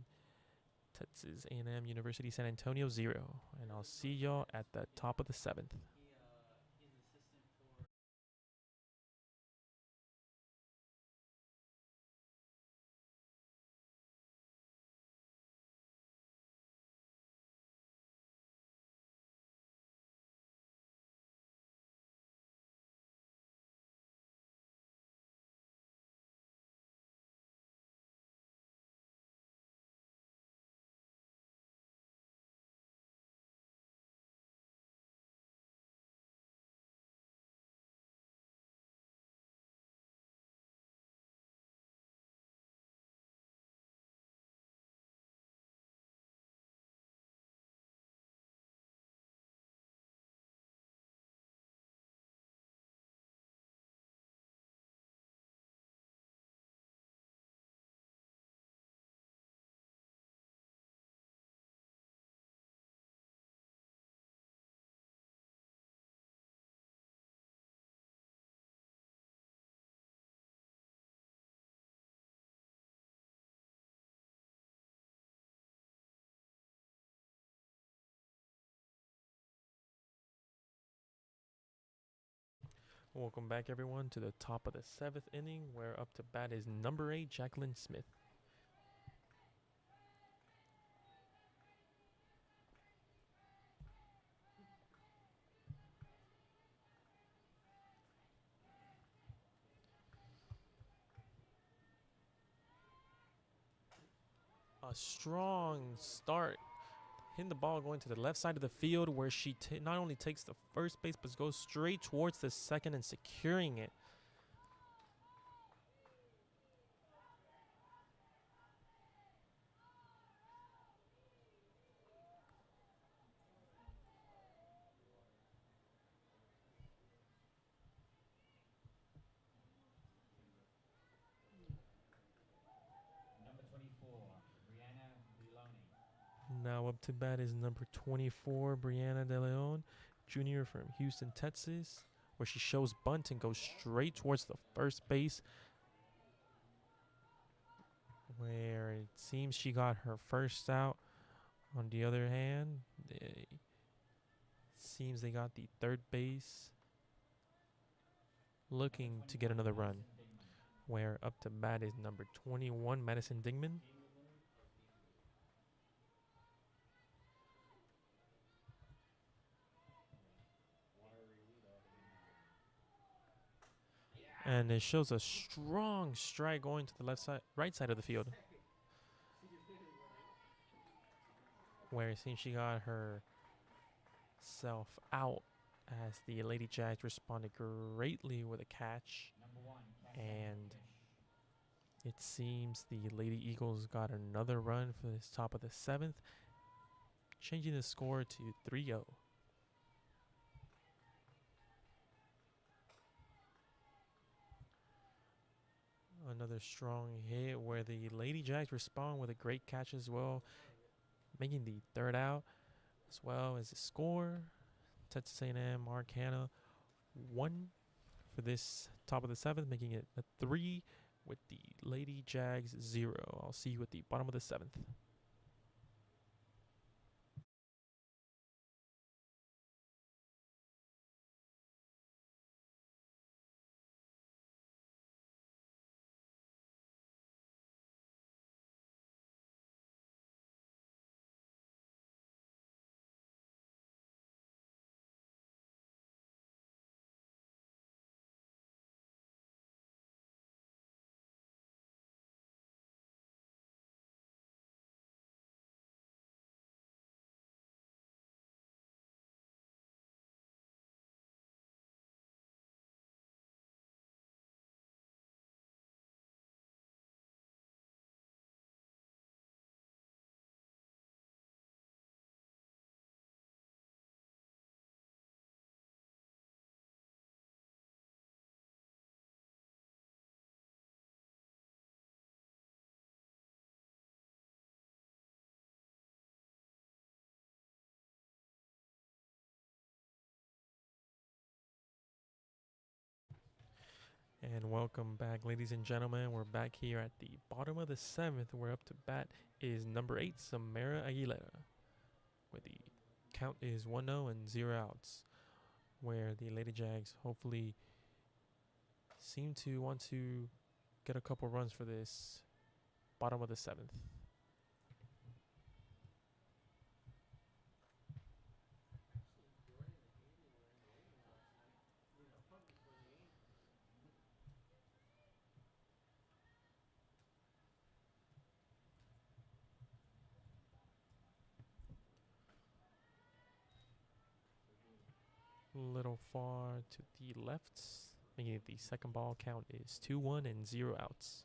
Texas A&M University San Antonio 0. And I'll see y'all at the top of the seventh. Welcome back, everyone, to the top of the seventh inning, where up to bat is number 8, Jacqueline Smith. A strong start, hitting the ball going to the left side of the field, where she not only takes the first base, but goes straight towards the second and securing it. Number 25, Now up to bat is number 24, Brianna De Leon, junior from Houston, Texas, where she shows bunt and goes straight towards the first base, where it seems she got her first out. On the other hand, seems they got the third base looking to get another run, where up to bat is number 21, Madison Dingman. And it shows a strong strike going to the right side of the field, where it seems she got herself out as the Lady Jags responded greatly with a catch. And it seems the Lady Eagles got another run for this top of the seventh, changing the score to 3-0. Another strong hit where the Lady Jags respond with a great catch as well, making the third out as well as the score. Texas A&M Arcana 1 for this top of the seventh, making it a 3 with the Lady Jags 0. I'll see you at the bottom of the seventh. And welcome back, ladies and gentlemen. We're back here at the bottom of the seventh, where up to bat is number 8, Samara Aguilera, where the count is 1-0 and 0 outs, where the Lady Jags hopefully seem to want to get a couple runs for this bottom of the seventh. Little far to the left, making it the second ball count is 2-1 and 0 outs.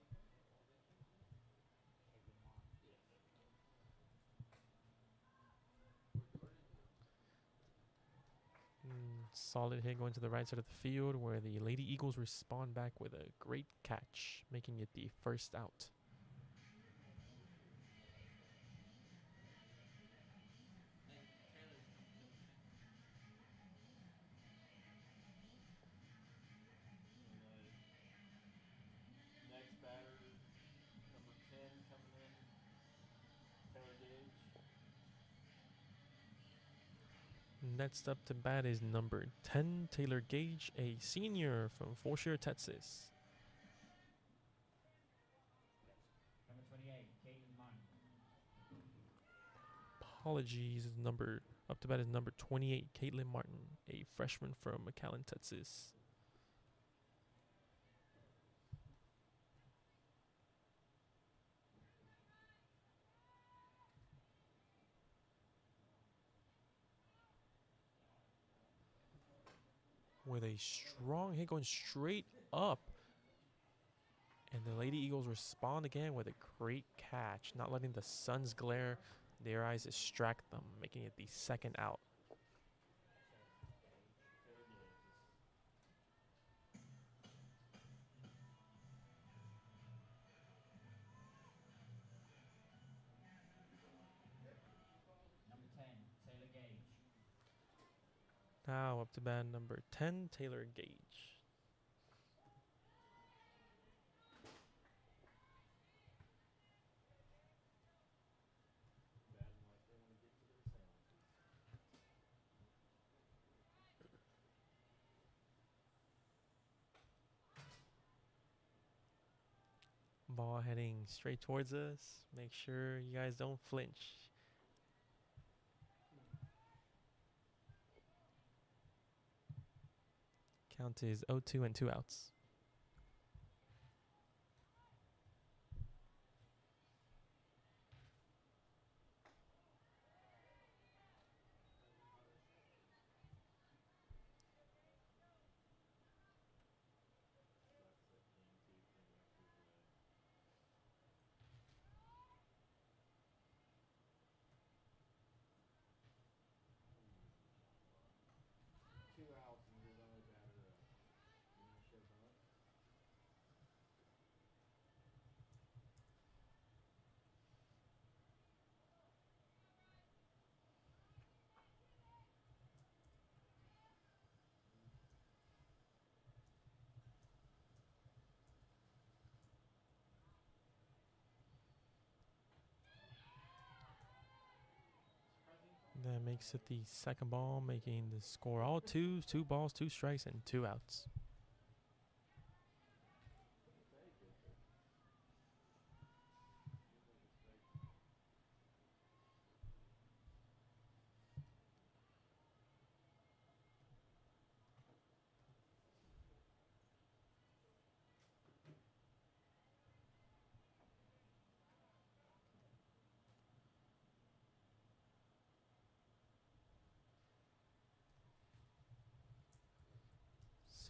Solid hit going to the right side of the field, where the Lady Eagles respond back with a great catch, making it the first out. Next batter, number 10 coming in, Taylor Gage. Next up to bat is number 10, Taylor Gage, a senior from Forsyth, Texas. Number 28, Caitlin Martin. Apologies, number up to bat is number 28, Caitlin Martin, a freshman from McAllen, Texas. With a strong hit going straight up. And the Lady Eagles respond again with a great catch, not letting the sun's glare, their eyes distract them, making it the second out. Taylor Gage. Now up to bat number 10, Taylor Gage. Batting like they want to get to their seventies. Ball heading straight towards us. Make sure you guys don't flinch. Count is 0-2 and 2 outs. Sucks that game two came back to his way. Two outs and you're the only batter up. You gonna show bunt? That makes it the second ball, making the score all twos, 2 balls, 2 strikes, and 2 outs. We'll take it, but seems like a strike to me.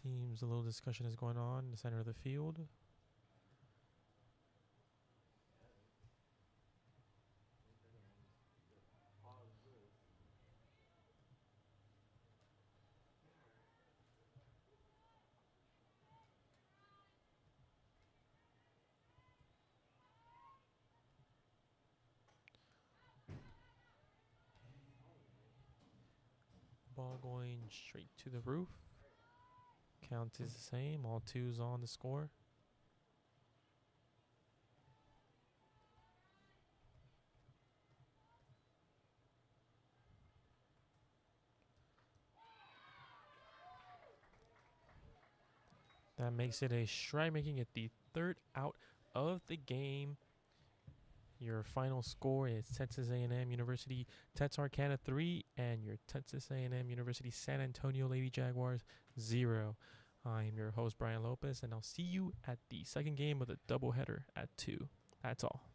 Seems a little discussion is going on in the center of the field. Yeah, I think they're gonna just pause this. Ball going straight to the roof. Count is the same, all twos on the score. That makes it a strike, making it the 3rd out of the game. Your final score is Texas A&M University Texarkana 3 and your Texas A&M University San Antonio Lady Jaguars 0. I'm your host, Brian Lopez, and I'll see you at the second game of the doubleheader at 2. That's all.